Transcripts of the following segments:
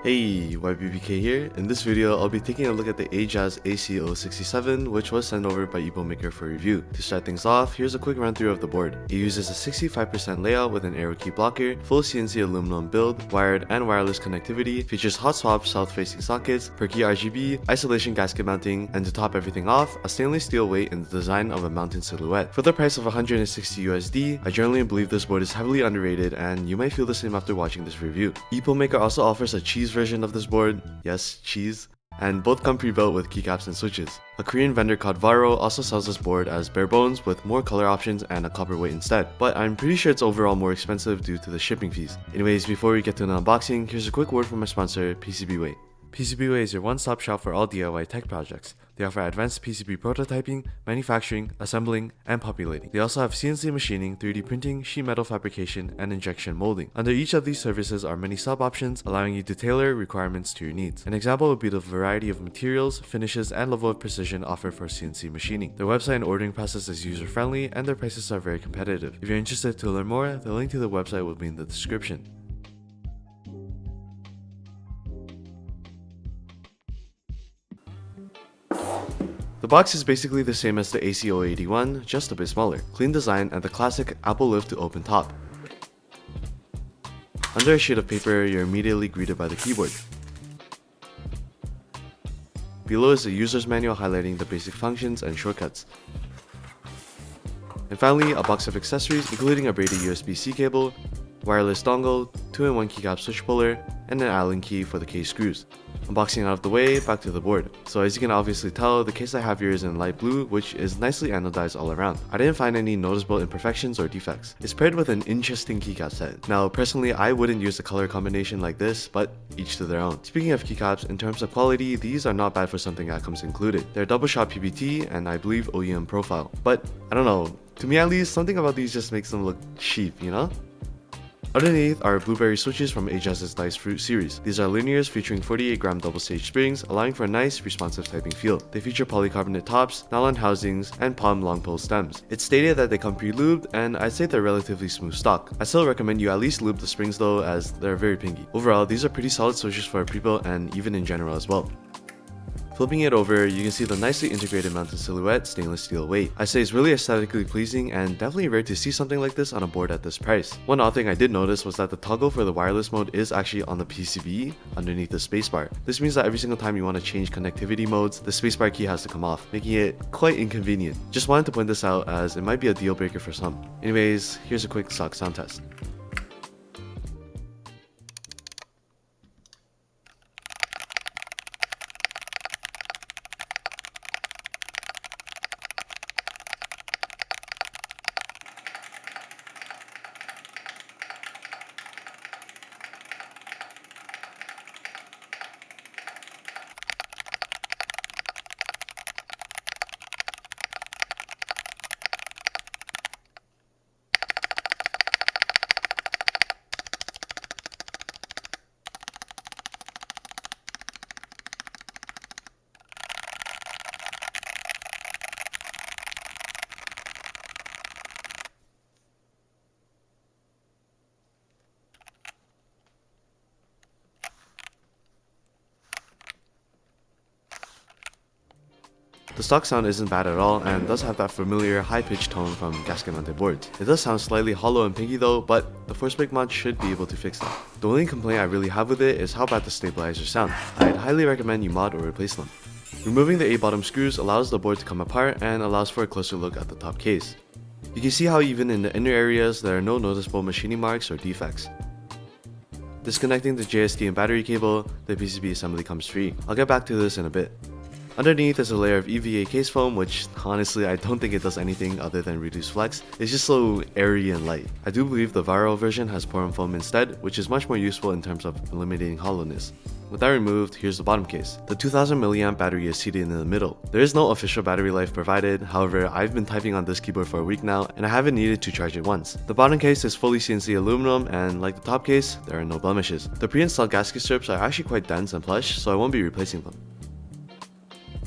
Hey, YBBK here. In this video, I'll be taking a look at the Ajazz AC067, which was sent over by EpoMaker for review. To start things off, here's a quick run through of the board. It uses a 65% layout with an arrow key blocker, full CNC aluminum build, wired and wireless connectivity, features hot swap south-facing sockets, perky RGB, isolation gasket mounting, and to top everything off, a stainless steel weight in the design of a mountain silhouette. For the price of 160 USD, I generally believe this board is heavily underrated, and you might feel the same after watching this review. EpoMaker also offers a cheese version of this board, yes, cheese, and both come pre-built with keycaps and switches. A Korean vendor called Varo also sells this board as bare bones with more color options and a copper weight instead, but I'm pretty sure it's overall more expensive due to the shipping fees. Anyways, before we get to an unboxing, here's a quick word from my sponsor, PCBWay. PCBWay is your one-stop shop for all DIY tech projects. They offer advanced PCB prototyping, manufacturing, assembling, and populating. They also have CNC machining, 3D printing, sheet metal fabrication, and injection molding. Under each of these services are many sub-options, allowing you to tailor requirements to your needs. An example would be the variety of materials, finishes, and level of precision offered for CNC machining. Their website and ordering process is user-friendly, and their prices are very competitive. If you're interested to learn more, the link to the website will be in the description. The box is basically the same as the AC081, just a bit smaller. Clean design and the classic Apple lift to open top. Under a sheet of paper, you're immediately greeted by the keyboard. Below is the user's manual highlighting the basic functions and shortcuts. And finally, a box of accessories including a braided USB-C cable, wireless dongle, 2-in-1 keycap switch puller, and an Allen key for the case screws. Unboxing out of the way, back to the board. So as you can obviously tell, the case I have here is in light blue, which is nicely anodized all around. I didn't find any noticeable imperfections or defects. It's paired with an interesting keycap set. Now personally, I wouldn't use a color combination like this, but each to their own. Speaking of keycaps, in terms of quality, these are not bad for something that comes included. They're double shot PBT and I believe OEM profile. But I don't know, to me at least, something about these just makes them look cheap, you know? Underneath are blueberry switches from Ajazz's Dice Fruit series. These are linears featuring 48-gram double-stage springs, allowing for a nice, responsive typing feel. They feature polycarbonate tops, nylon housings, and palm long pull stems. It's stated that they come pre-lubed, and I'd say they're relatively smooth stock. I still recommend you at least lube the springs though, as they're very pinky. Overall, these are pretty solid switches for a pre-built and even in general as well. Flipping it over, you can see the nicely integrated mountain silhouette stainless steel weight. I say it's really aesthetically pleasing and definitely rare to see something like this on a board at this price. One odd thing I did notice was that the toggle for the wireless mode is actually on the PCB underneath the spacebar. This means that every single time you want to change connectivity modes, the spacebar key has to come off, making it quite inconvenient. Just wanted to point this out as it might be a deal breaker for some. Anyways, here's a quick stock sound test. The stock sound isn't bad at all and does have that familiar high-pitched tone from gasket mounted boards. It does sound slightly hollow and pinky though, but the Forcepick mod should be able to fix that. The only complaint I really have with it is how bad the stabilizers sound. I'd highly recommend you mod or replace them. Removing the 8 bottom screws allows the board to come apart and allows for a closer look at the top case. You can see how even in the inner areas there are no noticeable machining marks or defects. Disconnecting the JST and battery cable, the PCB assembly comes free. I'll get back to this in a bit. Underneath is a layer of EVA case foam, which honestly I don't think it does anything other than reduce flex. It's just so airy and light. I do believe the Referral version has porum foam instead, which is much more useful in terms of eliminating hollowness. With that removed, here's the bottom case. The 2000 mAh battery is seated in the middle. There is no official battery life provided, however I've been typing on this keyboard for a week now and I haven't needed to charge it once. The bottom case is fully CNC aluminum and like the top case, there are no blemishes. The pre-installed gasket strips are actually quite dense and plush, so I won't be replacing them.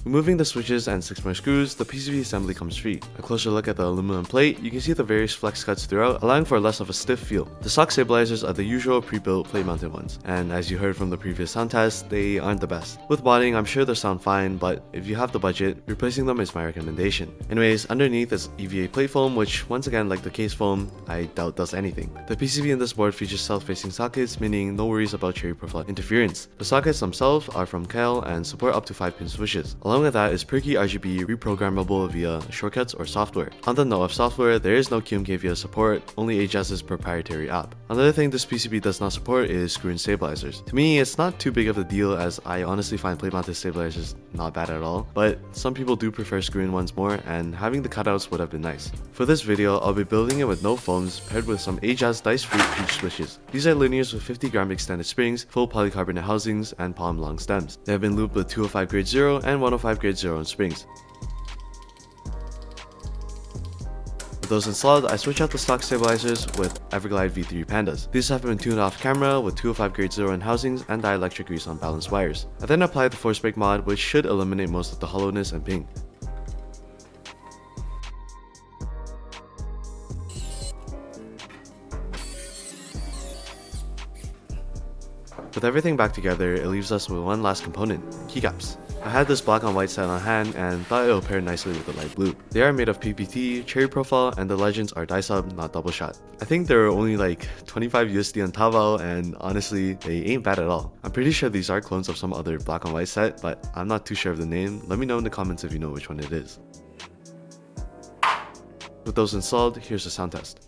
Removing the switches and 6 more screws, the PCB assembly comes free. A closer look at the aluminum plate, you can see the various flex cuts throughout, allowing for less of a stiff feel. The stock stabilizers are the usual pre-built plate mounted ones, and as you heard from the previous sound test, they aren't the best. With modding, I'm sure they sound fine, but if you have the budget, replacing them is my recommendation. Anyways, underneath is EVA plate foam, which once again, like the case foam, I doubt does anything. The PCB in this board features south-facing sockets, meaning no worries about cherry profile interference. The sockets themselves are from Kel and support up to 5-pin switches. Along with that is perky RGB reprogrammable via shortcuts or software. On the note of software, there is no QMK via support, only Ajazz's proprietary app. Another thing this PCB does not support is screw-in stabilizers. To me, it's not too big of a deal as I honestly find plate-mounted stabilizers not bad at all, but some people do prefer screw-in ones more, and having the cutouts would have been nice. For this video, I'll be building it with no foams paired with some Ajazz Dice Fruit Peach switches. These are linears with 50-gram extended springs, full polycarbonate housings, and palm long stems. They have been looped with 205 grade 0 and 105 grade 0 in springs. With those installed, I switch out the stock stabilizers with Everglide V3 Pandas. These have been tuned off camera with 205 grade 0 in housings and dielectric grease on balanced wires. I then apply the force brake mod, which should eliminate most of the hollowness and ping. With everything back together, it leaves us with one last component, keycaps. I had this black on white set on hand and thought it would pair nicely with the light blue. They are made of PPT, cherry profile, and the legends are die sub, not double shot. I think they were only like 25 USD on Taobao, and honestly, they ain't bad at all. I'm pretty sure these are clones of some other black on white set, but I'm not too sure of the name. Let me know in the comments if you know which one it is. With those installed, here's the sound test.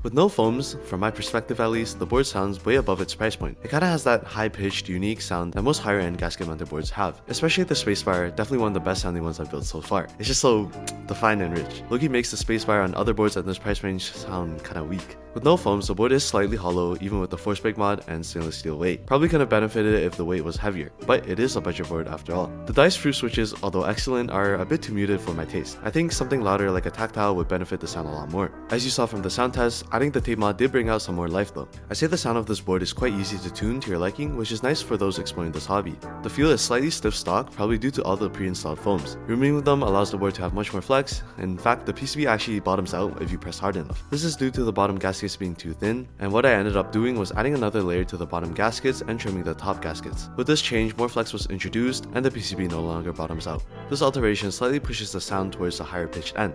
With no foams, from my perspective at least, the board sounds way above its price point. It kinda has that high-pitched, unique sound that most higher-end gasket-mounted boards have. Especially the spacebar, definitely one of the best sounding ones I've built so far. It's just so defined and rich. Loki makes the spacebar on other boards at this price range sound kinda weak. With no foams, the board is slightly hollow even with the force brake mod and stainless steel weight. Probably could have benefited if the weight was heavier, but it is a budget board after all. The Dice Fruit switches, although excellent, are a bit too muted for my taste. I think something louder like a tactile would benefit the sound a lot more. As you saw from the sound test, adding the tape mod did bring out some more life though. I say the sound of this board is quite easy to tune to your liking, which is nice for those exploring this hobby. The feel is slightly stiff stock, probably due to all the pre-installed foams. Removing them allows the board to have much more flex. In fact, the PCB actually bottoms out if you press hard enough. This is due to the bottom gaskets being too thin, and what I ended up doing was adding another layer to the bottom gaskets and trimming the top gaskets. With this change, more flex was introduced and the PCB no longer bottoms out. This alteration slightly pushes the sound towards the higher pitched end.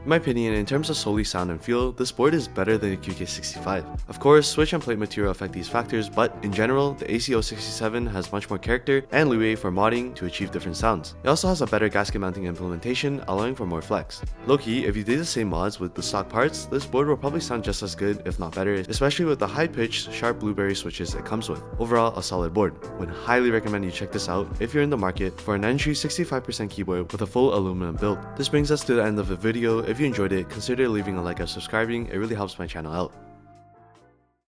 In my opinion, in terms of solely sound and feel, this board is better than the QK65. Of course, switch and plate material affect these factors, but in general, the AC067 has much more character and leeway for modding to achieve different sounds. It also has a better gasket mounting implementation, allowing for more flex. Low-key, if you did the same mods with the stock parts, this board will probably sound just as good, if not better, especially with the high-pitched, sharp blueberry switches it comes with. Overall, a solid board. Would highly recommend you check this out if you're in the market for an entry 65% keyboard with a full aluminum build. This brings us to the end of the video. If you enjoyed it, consider leaving a like and subscribing, it really helps my channel out.